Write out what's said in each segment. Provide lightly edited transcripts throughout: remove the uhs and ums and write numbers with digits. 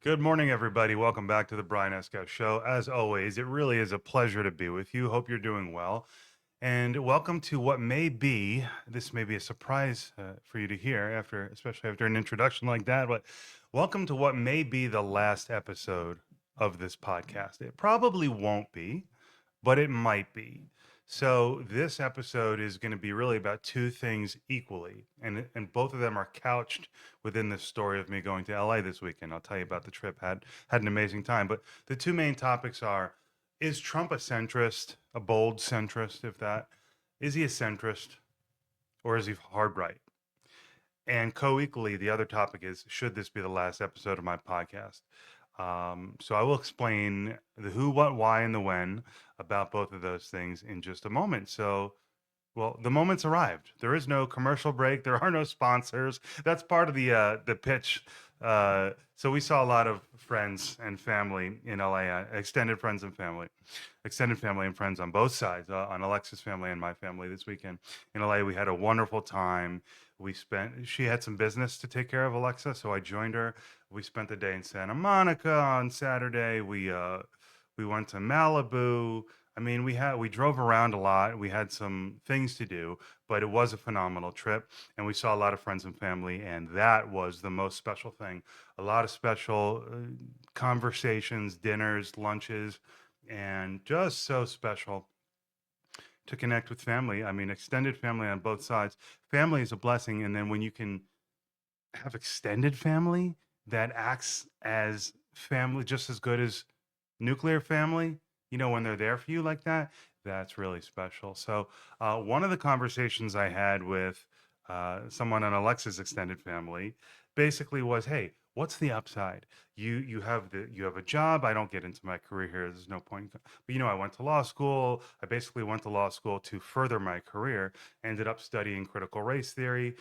Good morning, everybody. Welcome back to the Brian Esco Show. As always, it really is a pleasure to be with you. Hope you're doing well. And welcome to what may be, this may be a surprise for you to hear after, especially after an introduction like that, but welcome to what may be the last episode of this podcast. It probably won't be, but it might be. So this episode is going to be really about two things equally, and both of them are couched within the story of me going to LA this weekend. I'll tell you about the trip. Had an amazing time. But the two main topics are: is Trump a centrist, a bold centrist, if that? Is he a centrist, or is he hard right? And co-equally, the other topic is: should this be the last episode of my podcast? So I will explain the who, what, why, and the when about both of those things in just a moment. So, well, the moment's arrived. There is no commercial break. There are no sponsors. That's part of the pitch. So we saw a lot of friends and family in LA, extended family and friends on both sides, on Alexa's family and my family this weekend in LA. We had a wonderful time. She had some business to take care of, Alexa, so I joined her. We spent the day in Santa Monica on Saturday. We went to Malibu. I mean, we drove around a lot. We had some things to do, but it was a phenomenal trip, and we saw a lot of friends and family, and that was the most special thing. A lot of special conversations, dinners, lunches, and just so special to connect with family. I mean, extended family on both sides. Family is a blessing, and then when you can have extended family that acts as family just as good as nuclear family, when they're there for you like that, that's really special. So, one of the conversations I had with someone on Alexa's extended family basically was, "Hey, what's the upside? You have a job. I don't get into my career here. There's no point. But I went to law school. I basically went to law school to further my career. Ended up studying critical race theory.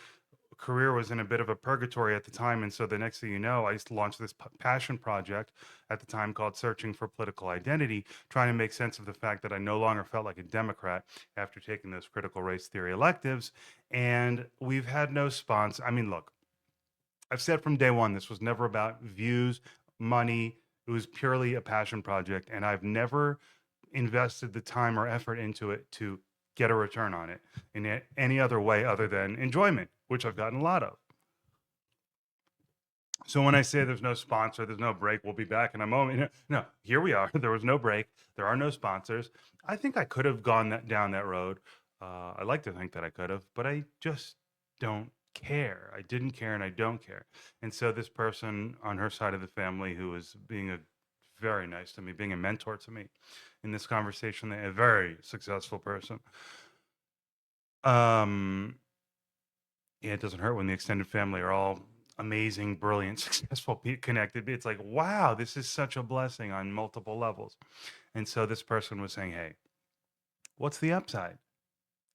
Career was in a bit of a purgatory at the time, and so the next thing you know, I launched this passion project at the time called Searching for Political Identity, trying to make sense of the fact that I no longer felt like a Democrat after taking those critical race theory electives. And we've had no sponsor. I mean, look, I've said from day one, this was never about views, money. It was purely a passion project, and I've never invested the time or effort into it to get a return on it in any other way other than enjoyment, which I've gotten a lot of. So when I say there's no sponsor, there's no break, we'll be back in a moment. No, here we are. There was no break. There are no sponsors. I think I could have gone down that road. I like to think that I could have, but I just don't care. I didn't care, and I don't care. And so this person on her side of the family, who was being a very nice to me, being a mentor to me in this conversation, a very successful person. Um, yeah, it doesn't hurt when the extended family are all amazing, brilliant, successful, connected. It's like, wow, this is such a blessing on multiple levels. And so this person was saying, hey, what's the upside?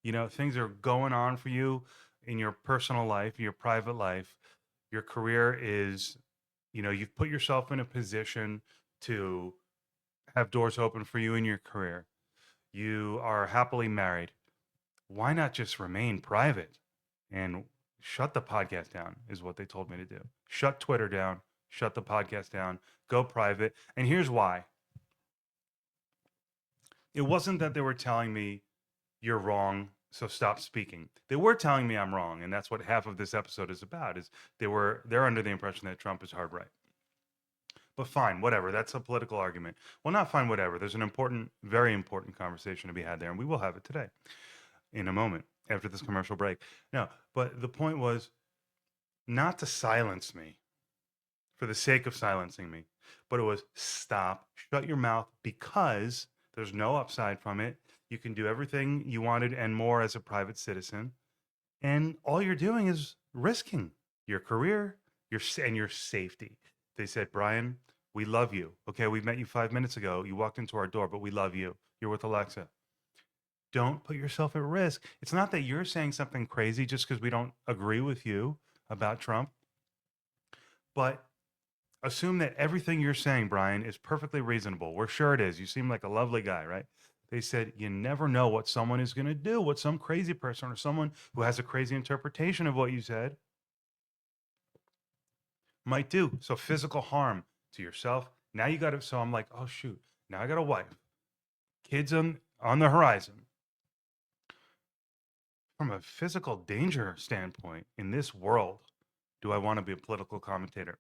Things are going on for you in your personal life, your private life. Your career is, you've put yourself in a position to have doors open for you in your career. You are happily married. Why not just remain private and shut the podcast down, is what they told me to do. Shut Twitter down, shut the podcast down, go private. And here's why. It wasn't that they were telling me you're wrong, so stop speaking. They were telling me I'm wrong, and that's what half of this episode is about. Is they're under the impression that Trump is hard right. But fine, whatever. That's a political argument. Well, not fine, whatever. There's an important, very important conversation to be had there, and we will have it today in a moment after this commercial break. No, but the point was not to silence me for the sake of silencing me, but it was stop, shut your mouth, because there's no upside from it. You can do everything you wanted and more as a private citizen. And all you're doing is risking your career, and your safety. They said, Brian, we love you. Okay, we met you 5 minutes ago. You walked into our door, but we love you. You're with Alexa. Don't put yourself at risk. It's not that you're saying something crazy just because we don't agree with you about Trump, but assume that everything you're saying, Brian, is perfectly reasonable. We're sure it is. You seem like a lovely guy, right? They said, you never know what someone is going to do, what some crazy person or someone who has a crazy interpretation of what you said might do. So physical harm, to yourself. Now you got to. So I'm like, oh shoot. Now I got a wife, kids on the horizon. From a physical danger standpoint, in this world, do I want to be a political commentator?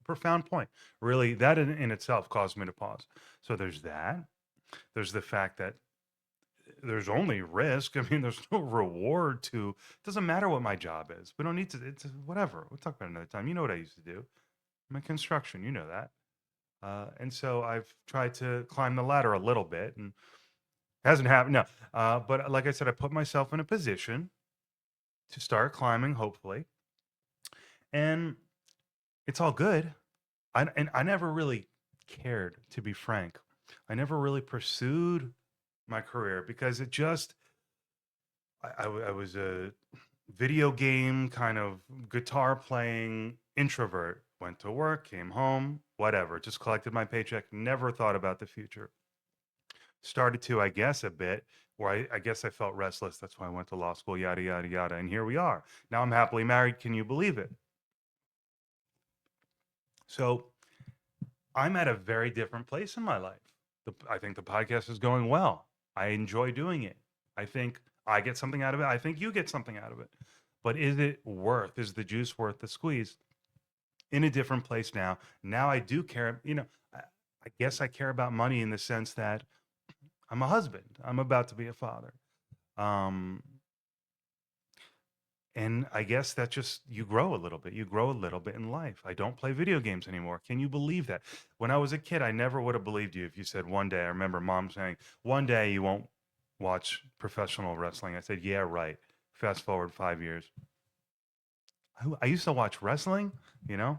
Profound point. Really, that in itself caused me to pause. So there's that. There's the fact that there's only risk. I mean, there's no reward to. It doesn't matter what my job is. We don't need to. It's whatever. We'll talk about it another time. You know what I used to do. I'm in construction. You know that. And so I've tried to climb the ladder a little bit, and hasn't happened. No, but like I said, I put myself in a position to start climbing, hopefully, and it's all good. And I never really cared, to be frank. I never really pursued my career because it just I was a video game kind of guitar playing introvert. Went to work, came home, whatever, just collected my paycheck, never thought about the future. Started to, I guess, a bit where I guess I felt restless. That's why I went to law school, yada, yada, yada. And here we are. Now I'm happily married. Can you believe it? So I'm at a very different place in my life. I think the podcast is going well. I enjoy doing it. I think I get something out of it. I think you get something out of it. But is the juice worth the squeeze? In a different place now. Now I do care. I guess I care about money in the sense that I'm a husband. I'm about to be a father. Um, and I guess that just you grow a little bit. You grow a little bit in life. I don't play video games anymore. Can you believe that? When I was a kid, I never would have believed you if you said one day. I remember mom saying, "One day you won't watch professional wrestling." I said, "Yeah, right." Fast forward 5 years. I used to watch wrestling, you know?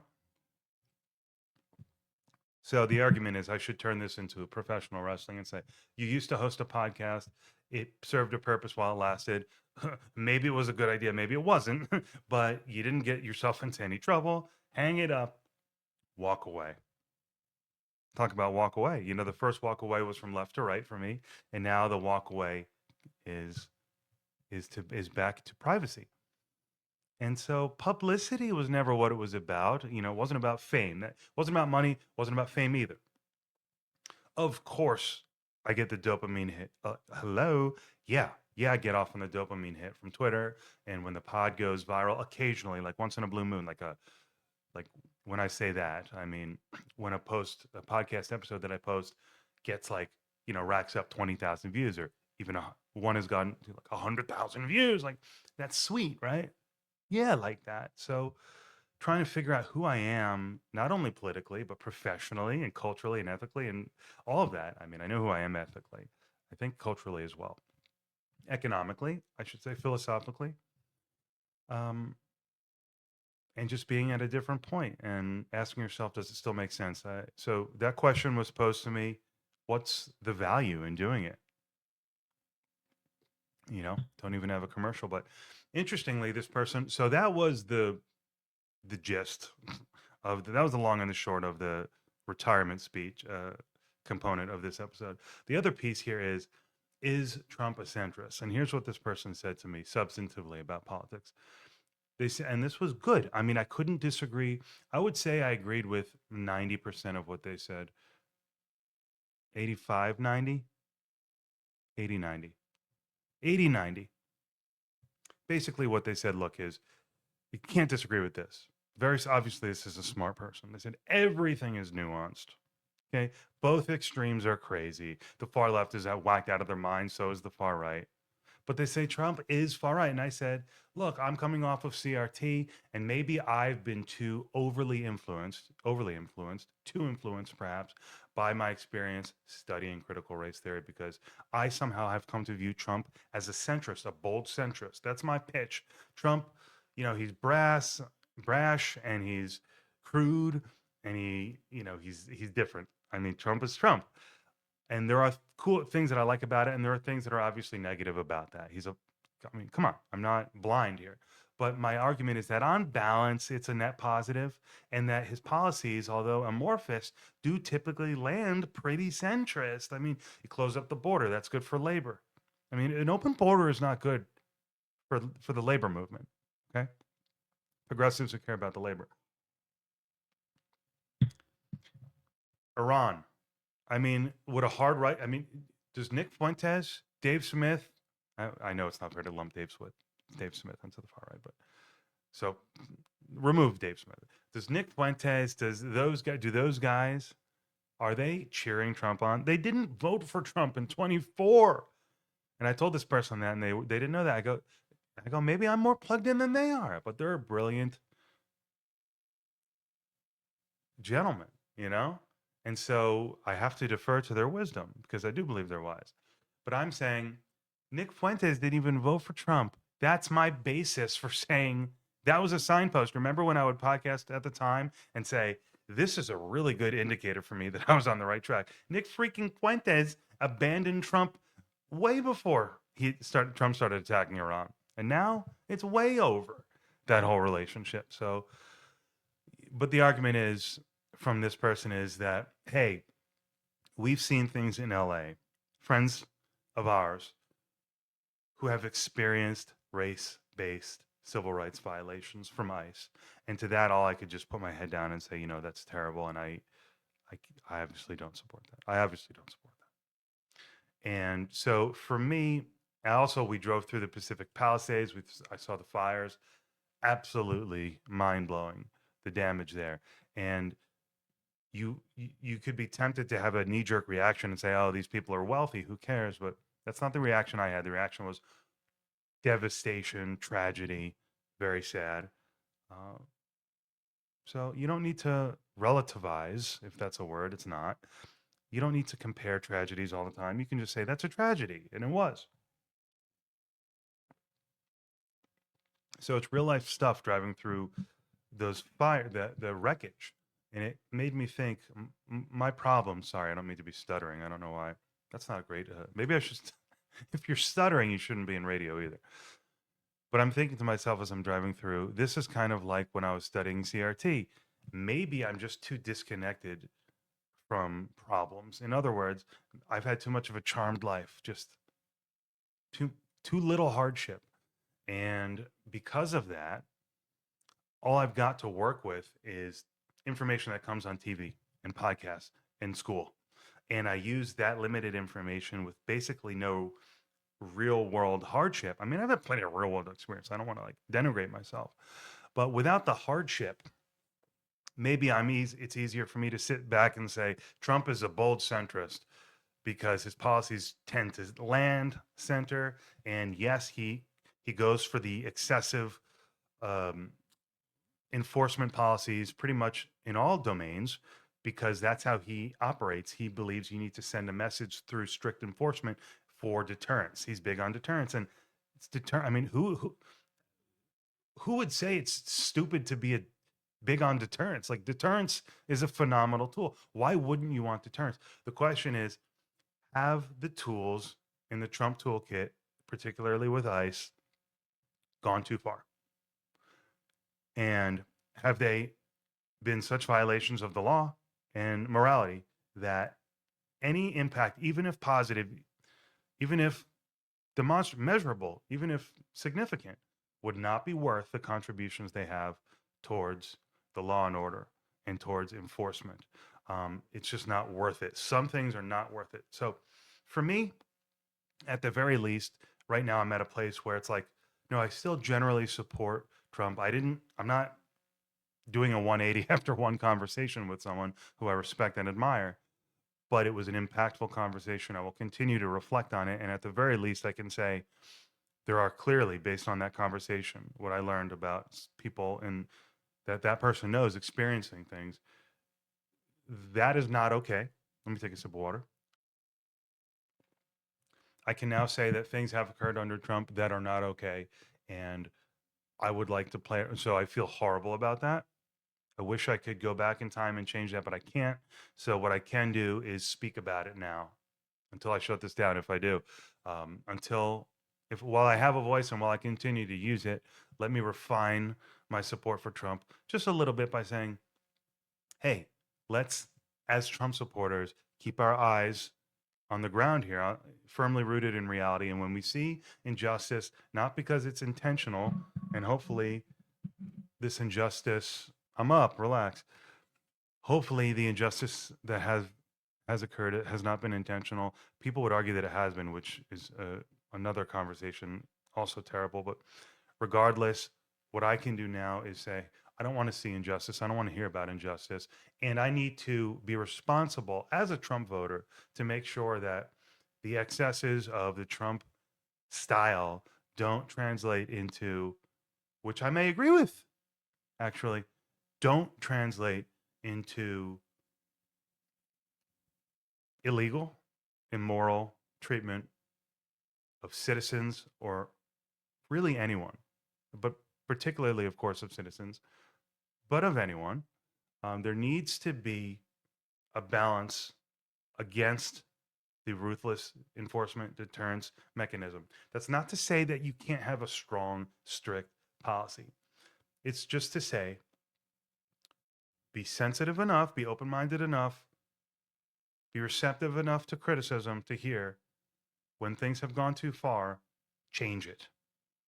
So the argument is I should turn this into a professional wrestling and say, you used to host a podcast. It served a purpose while it lasted. Maybe it was a good idea. Maybe it wasn't, but you didn't get yourself into any trouble. Hang it up, walk away. Talk about walk away. The first walk away was from left to right for me. And now the walk away is is back to privacy. And so publicity was never what it was about. It wasn't about fame. It wasn't about money, wasn't about fame either. Of course, I get the dopamine hit. Hello. Yeah. Yeah, I get off on the dopamine hit from Twitter. And when the pod goes viral, occasionally, like once in a blue moon, like when I say that, I mean when a podcast episode that I post gets racks up 20,000 views, or even one has gotten to like 100,000 views. Like that's sweet, right? Yeah, like that. So trying to figure out who I am, not only politically, but professionally and culturally and ethically and all of that. I mean, I know who I am ethically. I think culturally as well. Economically, I should say, philosophically, um, and just being at a different point and asking yourself, does it still make sense? So that question was posed to me. What's the value in doing it? Don't even have a commercial, but interestingly, this person. So that was the gist that was the long and the short of the retirement speech component of this episode. The other piece here is Trump a centrist? And here's what this person said to me substantively about politics. They said, and this was good. I mean, I couldn't disagree. I would say I agreed with 90% of what they said. 85, 90, 80, 90, 80, 90. Basically what they said, look, is you can't disagree with this. Very obviously, this is a smart person. They said everything is nuanced. Okay, both extremes are crazy. The far left is whacked out of their mind. So is the far right. But they say Trump is far right, and I said, look, I'm coming off of CRT, and maybe I've been too overly influenced, too influenced perhaps by my experience studying critical race theory, because I somehow have come to view Trump as a centrist, a bold centrist. That's my pitch. Trump, he's brash, and he's crude, and he's different. I mean, Trump is Trump. And there are cool things that I like about it, and there are things that are obviously negative about that. I mean, come on, I'm not blind here. But my argument is that on balance, it's a net positive, and that his policies, although amorphous, do typically land pretty centrist. I mean, you close up the border, that's good for labor. I mean, an open border is not good for the labor movement. Okay, progressives who care about the labor. Iran. I mean, would a hard right? I mean, does Nick Fuentes, Dave Smith? I know it's not fair to lump Dave Smith into the far right, but so remove Dave Smith. Does Nick Fuentes? Does those guys? Do those guys? Are they cheering Trump on? They didn't vote for Trump in 24. And I told this person that, and they didn't know that. I go, maybe I'm more plugged in than they are, but they're brilliant gentlemen, you know? And so I have to defer to their wisdom because I do believe they're wise. But I'm saying Nick Fuentes didn't even vote for Trump. That's my basis for saying that was a signpost. Remember when I would podcast at the time and say, this is a really good indicator for me that I was on the right track. Nick freaking Fuentes abandoned Trump way before Trump started attacking Iran. And now it's way over that whole relationship. So, but the argument is from this person is that, hey, we've seen things in LA, friends of ours who have experienced race-based civil rights violations from ICE. And to that, all I could just put my head down and say, that's terrible. And I obviously don't support that. I obviously don't support that. And so for me, also, we drove through the Pacific Palisades. I saw the fires. Absolutely mind-blowing, the damage there. And you could be tempted to have a knee-jerk reaction and say, oh, these people are wealthy, who cares? But that's not the reaction I had. The reaction was devastation, tragedy, very sad. uh, so you don't need to relativize, if that's a word. It's not. You don't need to compare tragedies all the time. You can just say that's a tragedy, and it was. So it's real life stuff driving through those the wreckage. And it made me think, my problem, sorry, I don't mean to be stuttering. I don't know why. That's not great. Maybe I should, if you're stuttering, you shouldn't be in radio either. But I'm thinking to myself as I'm driving through, this is kind of like when I was studying CRT. Maybe I'm just too disconnected from problems. In other words, I've had too much of a charmed life, just too too little hardship. And because of that, all I've got to work with is information that comes on TV and podcasts and school. And I use that limited information with basically no real world hardship. I mean, I've had plenty of real world experience. I don't want to like denigrate myself, but without the hardship, maybe it's easier for me to sit back and say Trump is a bold centrist because his policies tend to land center. And yes, he goes for the excessive um, enforcement policies pretty much in all domains because that's how he operates. He believes you need to send a message through strict enforcement for deterrence. He's big on deterrence, and it's I mean, who would say it's stupid to be big on deterrence? Like deterrence is a phenomenal tool. Why wouldn't you want deterrence? The question is, have the tools in the Trump toolkit, particularly with ICE, gone too far? And have they been such violations of the law and morality that any impact, even if positive, even if measurable, even if significant, would not be worth the contributions they have towards the law and order and towards enforcement? It's just not worth it. Some things are not worth it. So for me, at the very least, right now I'm at a place where it's like, no, I still generally support Trump. I'm not doing a 180 after one conversation with someone who I respect and admire, but it was an impactful conversation. I will continue to reflect on it. And at the very least, I can say there are clearly, based on that conversation, what I learned about people and that person knows experiencing things, that is not okay. Let me take a sip of water. I can now say that things have occurred under Trump that are not okay. And I would like to play. So I feel horrible about that. I wish I could go back in time and change that, but I can't. So what I can do is speak about it now until I shut this down. If I do, while I have a voice and while I continue to use it, let me refine my support for Trump just a little bit by saying, hey, let's, as Trump supporters, keep our eyes on the ground here, firmly rooted in reality. And when we see injustice, not because it's intentional, and hopefully this injustice, I'm up, relax. hopefully the injustice that has occurred has not been intentional. People would argue that it has been, which is another conversation, also terrible. But regardless, what I can do now is say, I don't want to see injustice. I don't want to hear about injustice. And I need to be responsible as a Trump voter to make sure that the excesses of the Trump style don't translate into, which I may agree with, actually, don't translate into illegal, immoral treatment of citizens or really anyone, but particularly, of course, of citizens, but of anyone. There needs to be a balance against the ruthless enforcement deterrence mechanism. That's not to say that you can't have a strong, strict policy. It's just to say, be sensitive enough, be open minded enough, be receptive enough to criticism to hear when things have gone too far, change it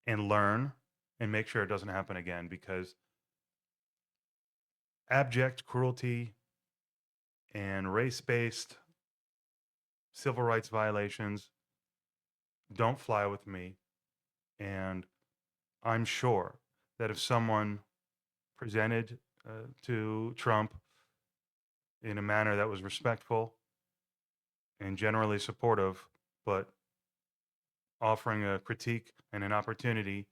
and learn and make sure it doesn't happen again, because abject cruelty and race based civil rights violations don't fly with me. And I'm sure that if someone presented to Trump in a manner that was respectful and generally supportive, but offering a critique and an opportunity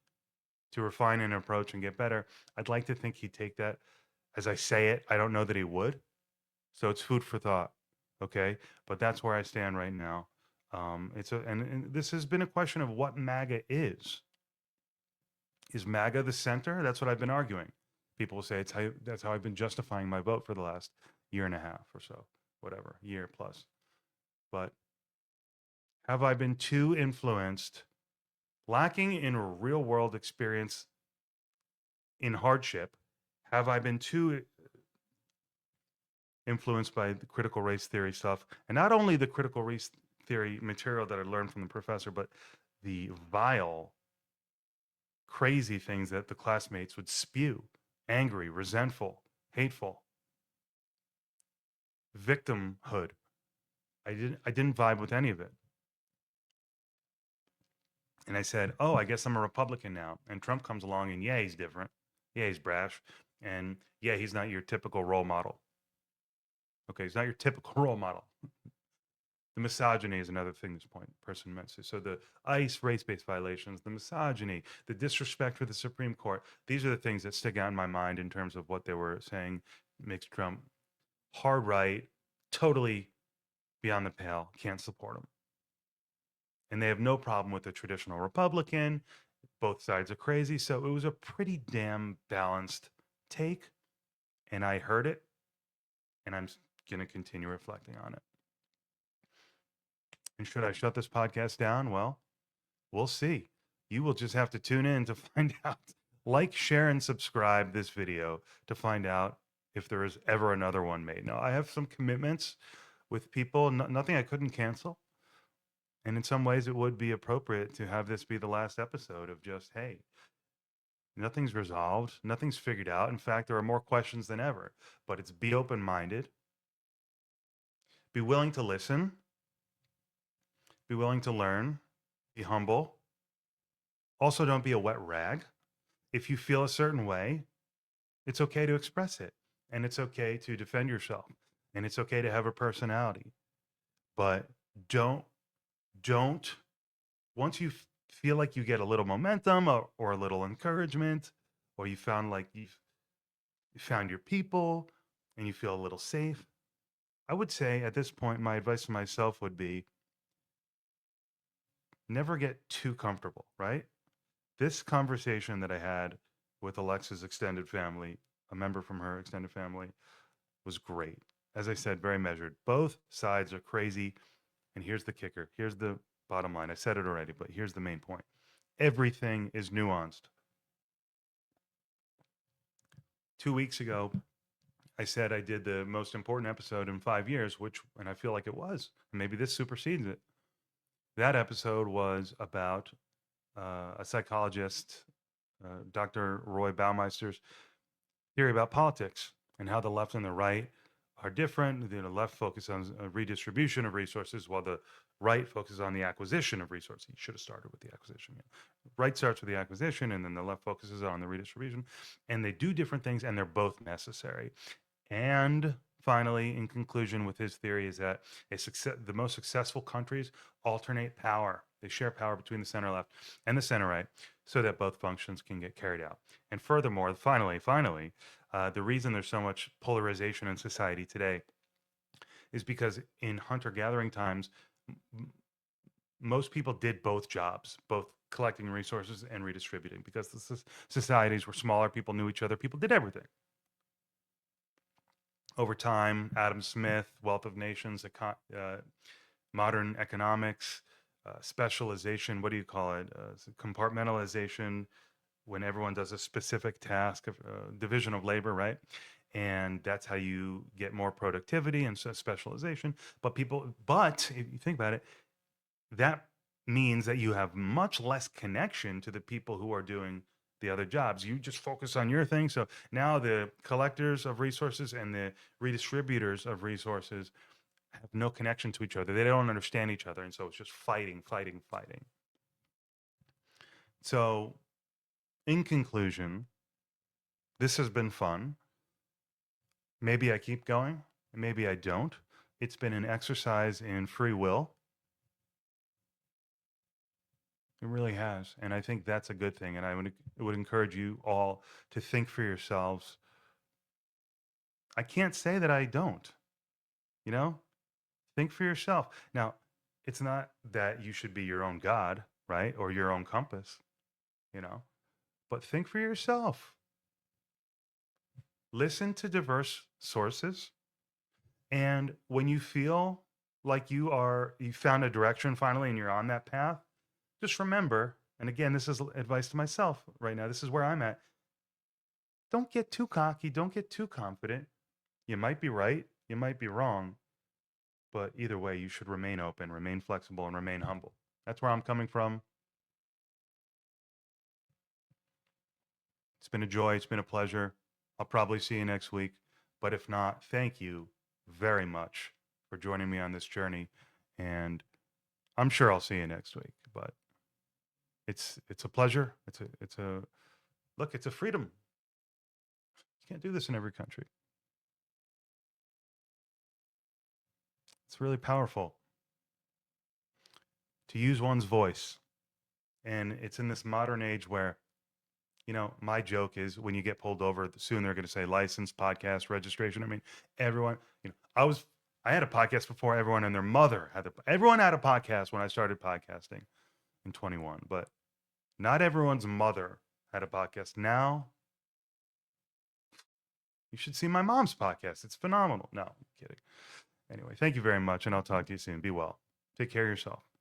to refine an approach and get better, I'd like to think he'd take that. As I say it, I don't know that he would. So it's food for thought. Okay. But that's where I stand right now. And this has been a question of what MAGA is. Is MAGA the center? That's what I've been arguing. People will say that's how I've been justifying my vote for the last year and a half or so, whatever, year plus. But have I been too influenced, lacking in real world experience in hardship? Have I been too influenced by the critical race theory stuff? And not only the critical race theory material that I learned from the professor, but the vile, crazy things that the classmates would spew, angry, resentful, hateful, victimhood. I didn't vibe with any of it. And I said, "Oh, I guess I'm a Republican now." And Trump comes along and yeah, he's different. Yeah, he's brash. And yeah, he's not your typical role model. Okay, he's not your typical role model. The misogyny is another thing this person mentioned. So the ICE race-based violations, the misogyny, the disrespect for the Supreme Court, these are the things that stick out in my mind in terms of what they were saying makes Trump hard right, totally beyond the pale, can't support him. And they have no problem with the traditional Republican. Both sides are crazy. So it was a pretty damn balanced take. And I heard it, and I'm going to continue reflecting on it. And should I shut this podcast down? Well, we'll see. You will just have to tune in to find out. Like, share, and subscribe this video to find out if there is ever another one made. Now, I have some commitments with people, nothing I couldn't cancel. And in some ways, it would be appropriate to have this be the last episode of just, hey, nothing's resolved, nothing's figured out. In fact, there are more questions than ever. But it's be open minded, be willing to listen, be willing to learn, be humble. Also, don't be a wet rag. If you feel a certain way, it's okay to express it, and it's okay to defend yourself, and it's okay to have a personality. But don't don't once you feel like you get a little momentum or a little encouragement, or you found like you found your people and you feel a little safe, I would say at this point, my advice to myself would be never get too comfortable, right? This conversation that I had with Alexa's extended family, a member from her extended family, was great. As I said, very measured. Both sides are crazy. And here's the kicker. Here's the bottom line. I said it already, but here's the main point. Everything is nuanced. 2 weeks ago, I said I did the most important episode in 5 years, and I feel like it was. Maybe this supersedes it. That episode was about a psychologist, Dr. Roy Baumeister's theory about politics and how the left and the right are different. The left focuses on redistribution of resources, while the right focuses on the acquisition of resources. You should have started with the acquisition. Yeah. Right starts with the acquisition, and then the left focuses on the redistribution. And they do different things, and they're both necessary. And finally, in conclusion, with his theory, is that the most successful countries alternate power. They share power between the center left and the center right, so that both functions can get carried out. And furthermore, finally, the reason there's so much polarization in society today is because in hunter-gathering times, most people did both jobs, both collecting resources and redistributing, because the societies were smaller, people knew each other, people did everything. Over time, Adam Smith, Wealth of Nations, modern economics, specialization, what do you call it? Compartmentalization, when everyone does a specific task of division of labor, right? And that's how you get more productivity and specialization. But if you think about it, that means that you have much less connection to the people who are doing the other jobs. You just focus on your thing. So now the collectors of resources and the redistributors of resources have no connection to each other. They don't understand each other. And so it's just fighting, fighting, fighting. So, in conclusion, this has been fun. Maybe I keep going, maybe I don't. It's been an exercise in free will. It really has. And I think that's a good thing. And I would encourage you all to think for yourselves. I can't say that I don't, you know? Think for yourself. Now, it's not that you should be your own God, right? Or your own compass, you know? But think for yourself. Listen to diverse sources. And when you feel like you found a direction finally and you're on that path, just remember, and again, this is advice to myself right now. This is where I'm at. Don't get too cocky. Don't get too confident. You might be right. You might be wrong. But either way, you should remain open, remain flexible, and remain humble. That's where I'm coming from. It's been a joy. It's been a pleasure. I'll probably see you next week. But if not, thank you very much for joining me on this journey. And I'm sure I'll see you next week. But it's a pleasure. It's a freedom. You can't do this in every country. It's really powerful to use one's voice. And it's in this modern age where, my joke is when you get pulled over, soon they're going to say license, podcast, registration. I mean, everyone, I had a podcast before everyone and their mother everyone had a podcast when I started podcasting in 21, but not everyone's mother had a podcast. Now, you should see my mom's podcast. It's phenomenal. No, I'm kidding. Anyway, thank you very much, and I'll talk to you soon. Be well. Take care of yourself.